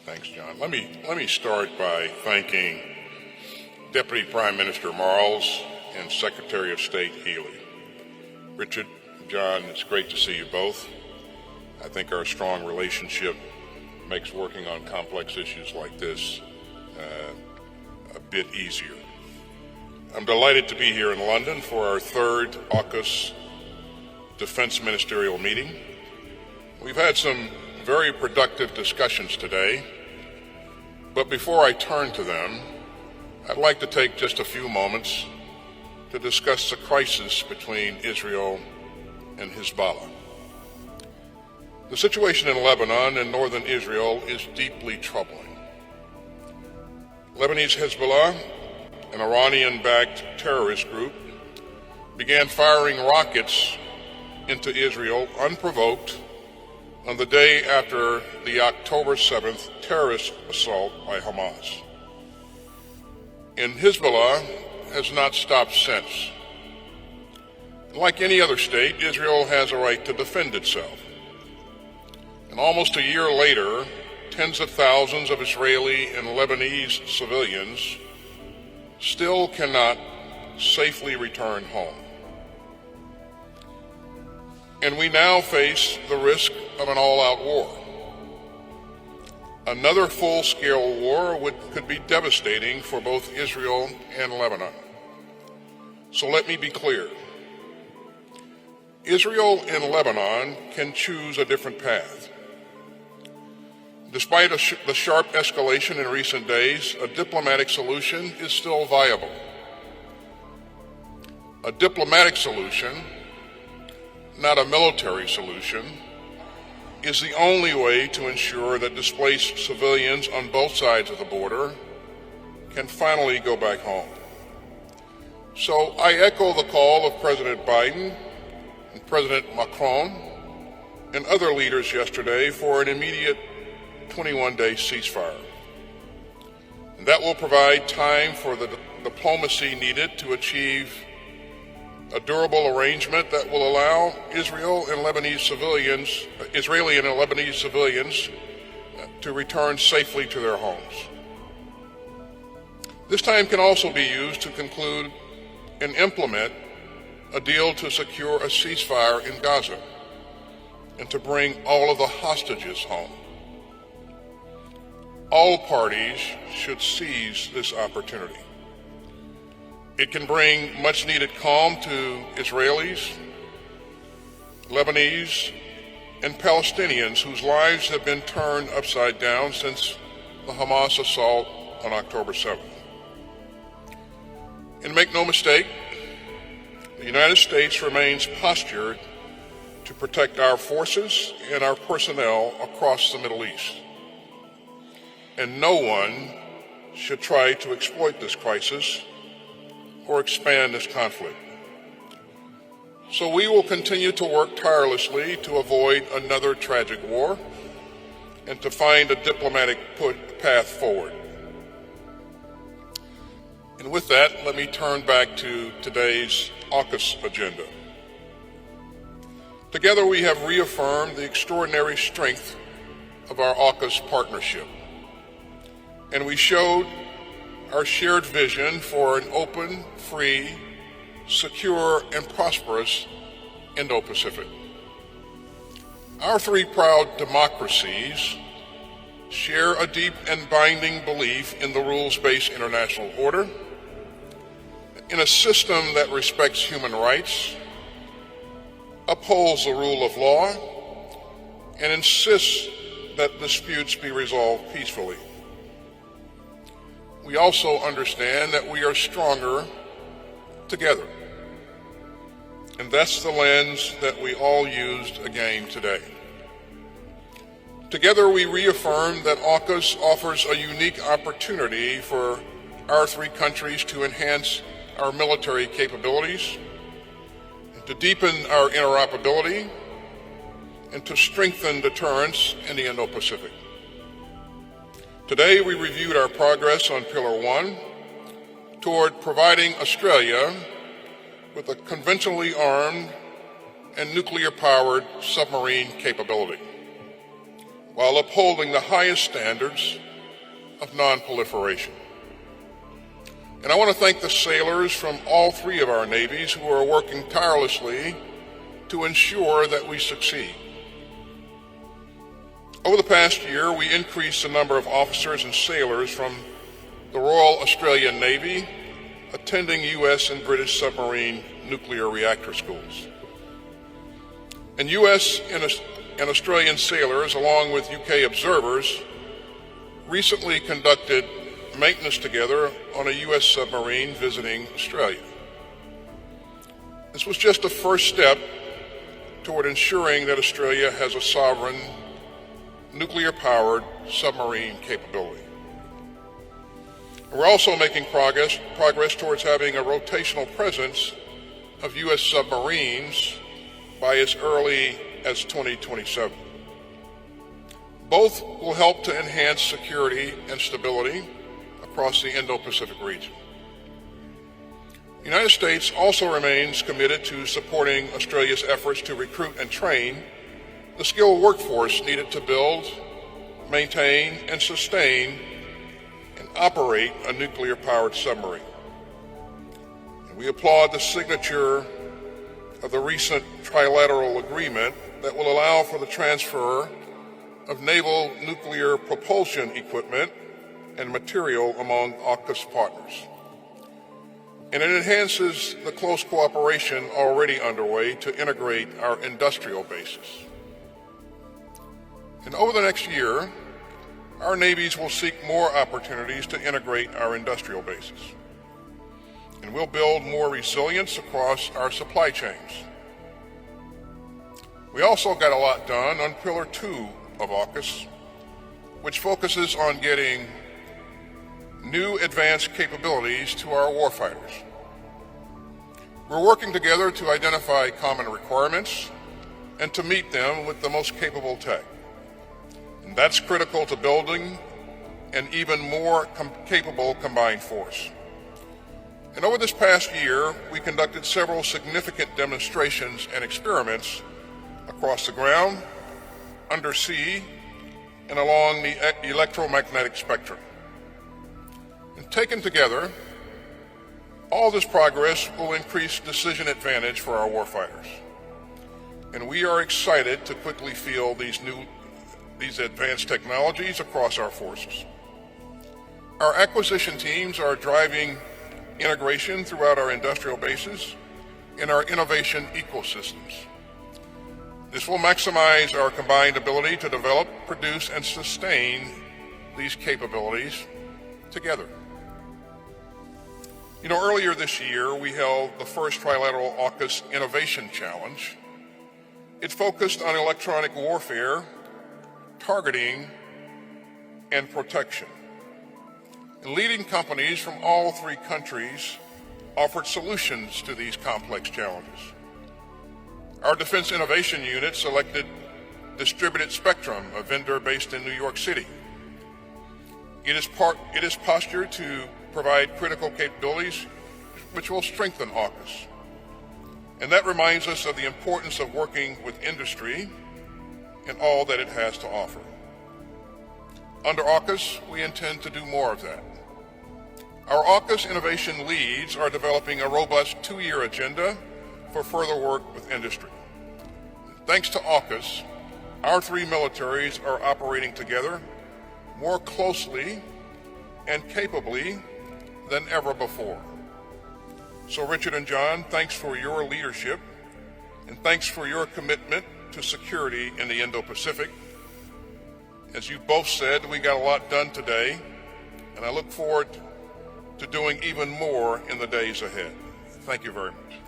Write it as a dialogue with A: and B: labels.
A: Thanks, John. Let me start by thanking Deputy Prime Minister Marles and Secretary of State Healy. Richard, John, it's great to see you both. I think our strong relationship makes working on complex issues like this a bit easier. I'm delighted to be here in London for our third AUKUS Defense Ministerial meeting. We've had some very productive discussions today, but before I turn to them, I'd like to take just a few moments to discuss the crisis between Israel and Hezbollah. The situation in Lebanon and northern Israel is deeply troubling. Lebanese Hezbollah, an Iranian-backed terrorist group, began firing rockets into Israel unprovoked on the day after the October 7th terrorist assault by Hamas. And Hezbollah has not stopped since. Like any other state, Israel has a right to defend itself. And almost a year later, tens of thousands of Israeli and Lebanese civilians still cannot safely return home. And we now face the risk of an all-out war. Another full-scale war could be devastating for both Israel and Lebanon. So let me be clear. Israel and Lebanon can choose a different path. Despite the sharp escalation in recent days, a diplomatic solution is still viable. A diplomatic solution, not a military solution, is the only way to ensure that displaced civilians on both sides of the border can finally go back home. So I echo the call of President Biden and President Macron and other leaders yesterday for an immediate 21-day ceasefire. And that will provide time for the diplomacy needed to achieve a durable arrangement that will allow Israeli and Lebanese civilians to return safely to their homes. This time can also be used to conclude and implement a deal to secure a ceasefire in Gaza and to bring all of the hostages home. All parties should seize this opportunity. It can bring much-needed calm to Israelis, Lebanese, and Palestinians whose lives have been turned upside down since the Hamas assault on October 7th. And make no mistake, the United States remains postured to protect our forces and our personnel across the Middle East. And no one should try to exploit this crisis or expand this conflict. So we will continue to work tirelessly to avoid another tragic war and to find a diplomatic path forward. And with that, let me turn back to today's AUKUS agenda. Together we have reaffirmed the extraordinary strength of our AUKUS partnership. And we showed our shared vision for an open, free, secure, and prosperous Indo-Pacific. Our three proud democracies share a deep and binding belief in the rules-based international order, in a system that respects human rights, upholds the rule of law, and insists that disputes be resolved peacefully. We also understand that we are stronger together. And that's the lens that we all used again today. Together we reaffirm that AUKUS offers a unique opportunity for our three countries to enhance our military capabilities, to deepen our interoperability, and to strengthen deterrence in the Indo-Pacific. Today we reviewed our progress on Pillar 1 toward providing Australia with a conventionally armed and nuclear-powered submarine capability. while upholding the highest standards of non-proliferation. And I want to thank the sailors from all three of our navies who are working tirelessly to ensure that we succeed. Over the past year, we increased the number of officers and sailors from the Royal Australian Navy attending U.S. and British submarine nuclear reactor schools. And U.S. and Australian sailors, along with UK observers, recently conducted maintenance together on a U.S. submarine visiting Australia. This was just a first step toward ensuring that Australia has a sovereign, nuclear-powered submarine capability. We're also making progress towards having a rotational presence of U.S. submarines by as early as 2027. Both will help to enhance security and stability across the Indo-Pacific region. The United States also remains committed to supporting Australia's efforts to recruit and train the skilled workforce needed to build, maintain, and sustain and operate a nuclear-powered submarine. And we applaud the signature of the recent trilateral agreement that will allow for the transfer of naval nuclear propulsion equipment and material among AUKUS partners. And it enhances the close cooperation already underway to integrate our industrial bases. And over the next year, our navies will seek more opportunities to integrate our industrial bases. And we'll build more resilience across our supply chains. We also got a lot done on Pillar 2 of AUKUS, which focuses on getting new advanced capabilities to our warfighters. We're working together to identify common requirements and to meet them with the most capable tech. And that's critical to building an even more capable combined force. And over this past year, we conducted several significant demonstrations and experiments across the ground, undersea, and along the electromagnetic spectrum. And taken together, all this progress will increase decision advantage for our warfighters. And we are excited to quickly field these advanced technologies across our forces. Our acquisition teams are driving integration throughout our industrial bases and our innovation ecosystems. This will maximize our combined ability to develop, produce, and sustain these capabilities together. Earlier this year, we held the first trilateral AUKUS Innovation Challenge. It focused on electronic warfare, targeting, and protection. And leading companies from all three countries offered solutions to these complex challenges. Our Defense Innovation Unit selected Distributed Spectrum, a vendor based in New York City. It is postured to provide critical capabilities which will strengthen AUKUS. And that reminds us of the importance of working with industry and all that it has to offer. Under AUKUS, we intend to do more of that. Our AUKUS innovation leads are developing a robust 2-year agenda for further work with industry. Thanks to AUKUS, our three militaries are operating together more closely and capably than ever before. So Richard and John, thanks for your leadership, and thanks for your commitment to security in the Indo-Pacific. As you both said, we got a lot done today, and I look forward to doing even more in the days ahead. Thank you very much.